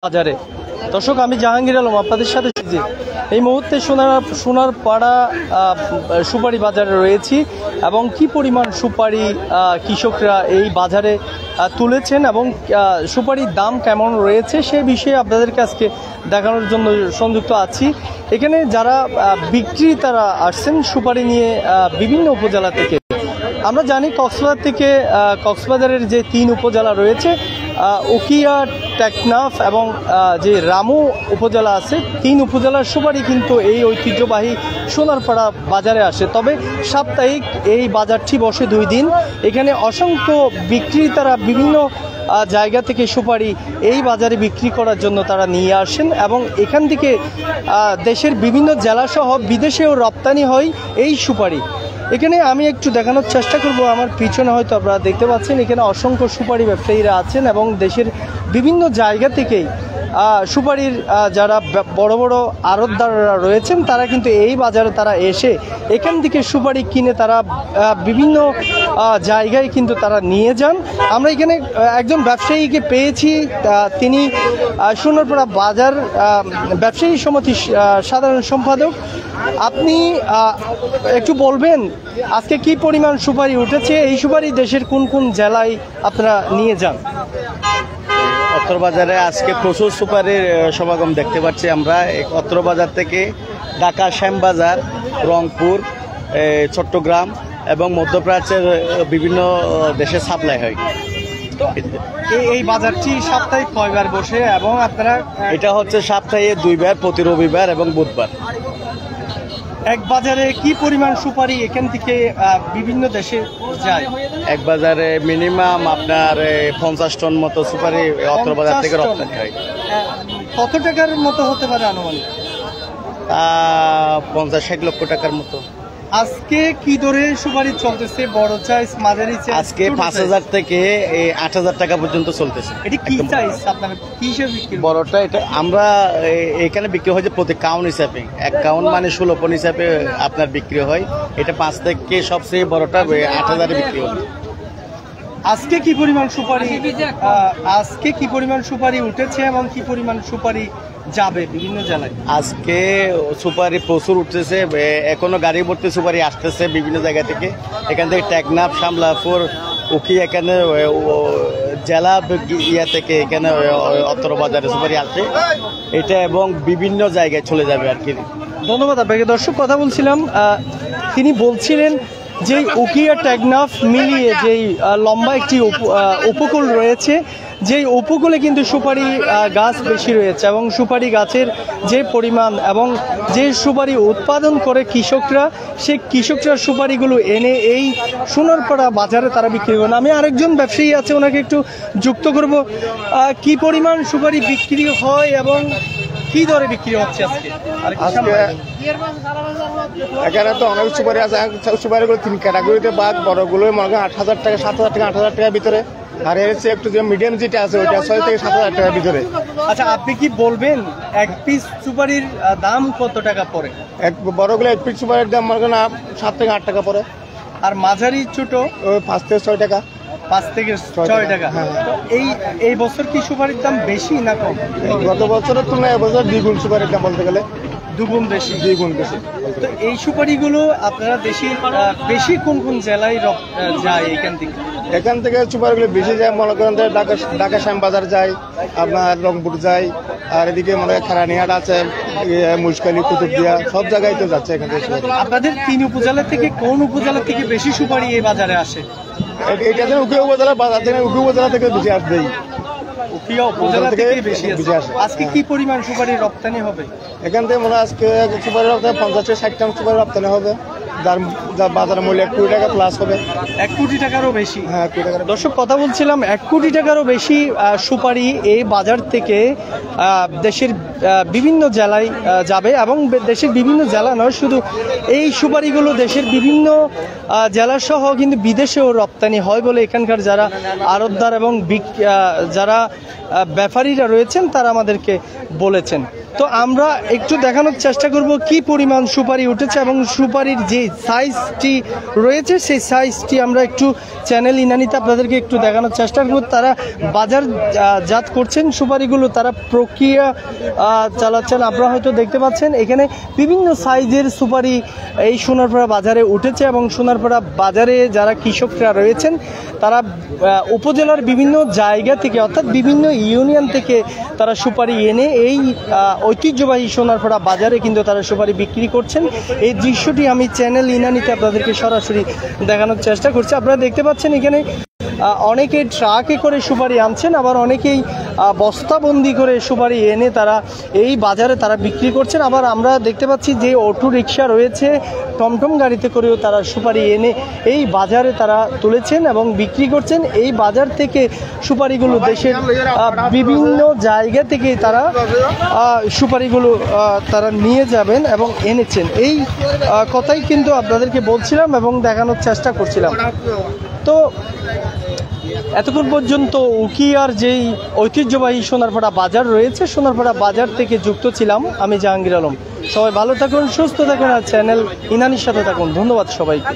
বাজারে। দর্শক, আমি জাহাঙ্গীর আলম আপনাদের সাথে এই মুহূর্তে সোনার পাড়া সুপারি বাজারে রয়েছি এবং কি পরিমাণ সুপারি কৃষকরা এই বাজারে তুলেছেন এবং সুপারির দাম কেমন রয়েছে সে বিষয়ে আপনাদেরকে আজকে দেখানোর জন্য সংযুক্ত আছি। এখানে যারা বিক্রেতারা আসছেন সুপারি নিয়ে বিভিন্ন উপজেলা থেকে। আমরা জানি কক্সবাজারের যে 3 উপজেলা রয়েছে, উখিয়া, টেকনাফ এবং যে রামু উপজেলা আছে, 3 উপজেলার সুপারি কিন্তু এই ঐতিহ্যবাহী সোনারপাড়া বাজারে আসে। তবে সাপ্তাহিক এই বাজারটি বসে 2 দিন। এখানে অসংখ্য বিক্রেতারা বিভিন্ন জায়গা থেকে সুপারি এই বাজারে বিক্রি করার জন্য তারা নিয়ে আসেন এবং এখান থেকে দেশের বিভিন্ন জেলাসহ বিদেশেও রপ্তানি হয় এই সুপারি। এখানে আমি একটু দেখানোর চেষ্টা করব। আমার পিছনে হয়তো আপনারা দেখতে পাচ্ছেন এখানে অসংখ্য সুপারি ব্যবসায়ীরা আছেন এবং দেশের বিভিন্ন জায়গা থেকেই সুপারির যারা বড় বড় আড়তদাররা রয়েছেন তারা কিন্তু এই বাজারে তারা এসে এখান থেকে সুপারি কিনে তারা বিভিন্ন জায়গায় কিন্তু তারা নিয়ে যান। আমরা এখানে একজন ব্যবসায়ীকে পেয়েছি, তিনি সোনারপাড়া বাজার ব্যবসায়ী সমিতির সাধারণ সম্পাদক। আপনি একটু বলবেন আজকে কি পরিমাণ সুপারি উঠেছে, এই সুপারি দেশের কোন কোন জেলায় আপনারা নিয়ে যান? অত্র বাজারে আজকে প্রচুর সুপারির সমাগম দেখতে পাচ্ছি আমরা। অত্র বাজার থেকে ঢাকা, শ্যামবাজার, রংপুর, চট্টগ্রাম এবং মধ্যপ্রাচ্যের বিভিন্ন দেশে সাপ্লাই হয়। এই বাজারটি সাপ্তাহিক কয়বার বসে এবং আপনারা? এটা হচ্ছে সপ্তাহে 2 বার, প্রতি রবিবার এবং বুধবার। এক বাজারে কি পরিমাণ সুপারি এখান থেকে বিভিন্ন দেশে যায়? এক বাজারে মিনিমাম আপনার 50 টন মতো সুপারি অত্র বাজার থেকে রপ্তানি হয়। কত টাকার মতো হতে পারে আনুমানিক? 50-60 লক্ষ টাকার মতো। আজকে কি দরে সুপারি চলতেছে? বড় সাইজ, মাঝারি সাইজ? আজকে 5000 থেকে 8000 টাকা পর্যন্ত চলতেছে। এটা কি সাইজ আপনারা কি হিসেবে বিক্রি? বড়টা এটা আমরা এখানে বিক্রি হয় যে প্রতি কাউন্ট হিসাবে, 1 কাউন্ট মানে 16 পন হিসাবে আপনার বিক্রি হয়। এটা 5 থেকে সবচেয়ে বড়টা 8000 বিক্রি হয়। আজকে কি পরিমাণ সুপারি উঠেছে এবং কি পরিমাণ সুপারি যাবে বিভিন্ন জেলায়? আজকে সুপারি প্রচুর উঠতেছে, এখনো গাড়ি ভর্তি সুপারি আসতেছে বিভিন্ন জায়গা থেকে। এখান থেকে টেকনাফ, শামলাপুর, উখি, এখানে জেলা থেকে এখানে অত্র বাজারে সুপারি আসে এটা এবং বিভিন্ন জায়গায় চলে যাবে আর কি। ধন্যবাদ আপনাকে। দর্শক, কথা বলছিলাম, তিনি বলছিলেন যে উখিয়া টেকনাফ মিলিয়ে যেই লম্বা একটি উপকূল রয়েছে, যেই উপকূলে কিন্তু সুপারি গাছ বেশি রয়েছে এবং সুপারি গাছের যে পরিমাণ এবং যে সুপারি উৎপাদন করে কৃষকরা, সেই কৃষকরা সুপারিগুলো এনে এই সোনারপাড়া বাজারে তারা বিক্রি করেন। আমি আরেকজন ব্যবসায়ী আছে, ওনাকে একটু যুক্ত করব। কি পরিমাণ সুপারি বিক্রি হয় এবং কি দরে বিক্রি হচ্ছে আজকে? এখানে তো অনেক সুপারি আছে। সুপারিগুলো 3 ক্যাটাগরিতে ভাগ। বড়গুলো মনে করেন 8000 টাকা, 7000 টাকা, 8000 টাকার ভিতরে। আর এসে একটু যে মিডিয়াম যেটা আছে ওইটা 6 থেকে 7000 টাকার ভিতরে। আচ্ছা, আপনি কি বলবেন এক পিস সুপারির দাম কত টাকা পড়ে? বড়গুলো 1 পিস সুপারির দাম মনে করেন 7 থেকে 8 টাকা পড়ে। আর মাঝারি ছোট 5 থেকে 6 টাকা। 5 থেকে 6 টাকা। এই বছর কি সুপারির দাম বেশি না কম? গত বছরের তুলনায় এবছর 2 গুণ সুপারির দাম বলতে গেলে। 2 গুণ বেশি। 2 গুণ বেশি। তো এই সুপারিগুলো আপনারা বেশি কোন কোন জেলায় যায়? এখান থেকে সুপারিগুলো বেশি যায় মনে করেন ঢাকা, শ্যামবাজার যায়, আপনার রংপুর যায়, আর এদিকে মনে হয় খারানিহাট আছে, মুশকালি, কুতুবদিয়া, সব জায়গায় তো যাচ্ছে এখান থেকে। আপনাদের 3 উপজেলা থেকে কোন উপজেলা থেকে বেশি সুপারি এই বাজারে আসে? এটা উখিয়া উপজেলা বাজার থেকে, উখিয়া উপজেলা থেকে বেশি আসবেই। উখিয়া উপজেলা থেকে বেশি আসে। আজকে কি পরিমাণ সুপারি রপ্তানি হবে এখান থেকে? মনে হয় আজকে সুপারি রপ্তানি 50 থেকে 60 টন সুপারি রপ্তানি হবে, যার বাজার মূল্য 1 কোটি টাকা প্লাস হবে। 1 কোটি টাকারও বেশি? হ্যাঁ, 1 কোটি টাকা। দর্শক, কথা বলছিলাম, 1 কোটি টাকারও বেশি সুপারি এই বাজার থেকে দেশের বিভিন্ন জেলায় যাবে এবং দেশের বিভিন্ন জেলা নয়, শুধু এই সুপারিগুলো দেশের বিভিন্ন জেলা সহ কিন্তু বিদেশেও রপ্তানি হয় বলে এখানকার যারা আড়তদার এবং যারা ব্যাপারীরা রয়েছেন তারা আমাদেরকে বলেছেন। তো আমরা একটু দেখানোর চেষ্টা করব কি পরিমাণ সুপারি উঠেছে এবং সুপারির যে সাইজটি রয়েছে সেই সাইজটি আমরা একটু চ্যানেল ইনানিতে আপনাদেরকে একটু দেখানোর চেষ্টা করব। তারা বাজার জাত করছেন সুপারিগুলো, তারা প্রক্রিয়া চালাচ্ছেন। আপনারা হয়তো দেখতে পাচ্ছেন এখানে বিভিন্ন সাইজের সুপারি এই সোনারপাড়া বাজারে উঠেছে এবং সোনারপাড়া বাজারে যারা কৃষকরা রয়েছেন তারা উপজেলার বিভিন্ন জায়গা থেকে অর্থাৎ বিভিন্ন ইউনিয়ন থেকে তারা সুপারি এনে এই ঐতিহ্যবাহী সোনারপাড়া বাজারে কিন্তু তারা সুপারি বিক্রি করছেন। এই দৃশ্যটি আমি চ্যানেল ইনানিতে আপনাদেরকে সরাসরি দেখানোর চেষ্টা করছি। আপনারা দেখতে পাচ্ছেন এখানে অনেকে ট্রাকে করে সুপারি আনছেন, আবার অনেকেই বস্তাবন্দি করে সুপারি এনে তারা এই বাজারে তারা বিক্রি করছেন। আবার আমরা দেখতে পাচ্ছি যে অটো রিক্সা রয়েছে, টমটম গাড়িতে করেও তারা সুপারি এনে এই বাজারে তারা তুলেছেন এবং বিক্রি করছেন। এই বাজার থেকে সুপারিগুলো দেশের বিভিন্ন জায়গা থেকে তারা সুপারিগুলো তারা নিয়ে যাবেন এবং এনেছেন। এই কথাই কিন্তু আপনাদেরকে বলছিলাম এবং দেখানোর চেষ্টা করছিলাম। তো এতক্ষণ পর্যন্ত উকিয়ার যেই ঐতিহ্যবাহী সোনারপাড়া বাজার রয়েছে, সোনারপাড়া বাজার থেকে যুক্ত ছিলাম আমি জাহাঙ্গীর আলম। সবাই ভালো থাকুন, সুস্থ থাকুন আর চ্যানেল ইনানির সাথে থাকুন। ধন্যবাদ সবাইকে।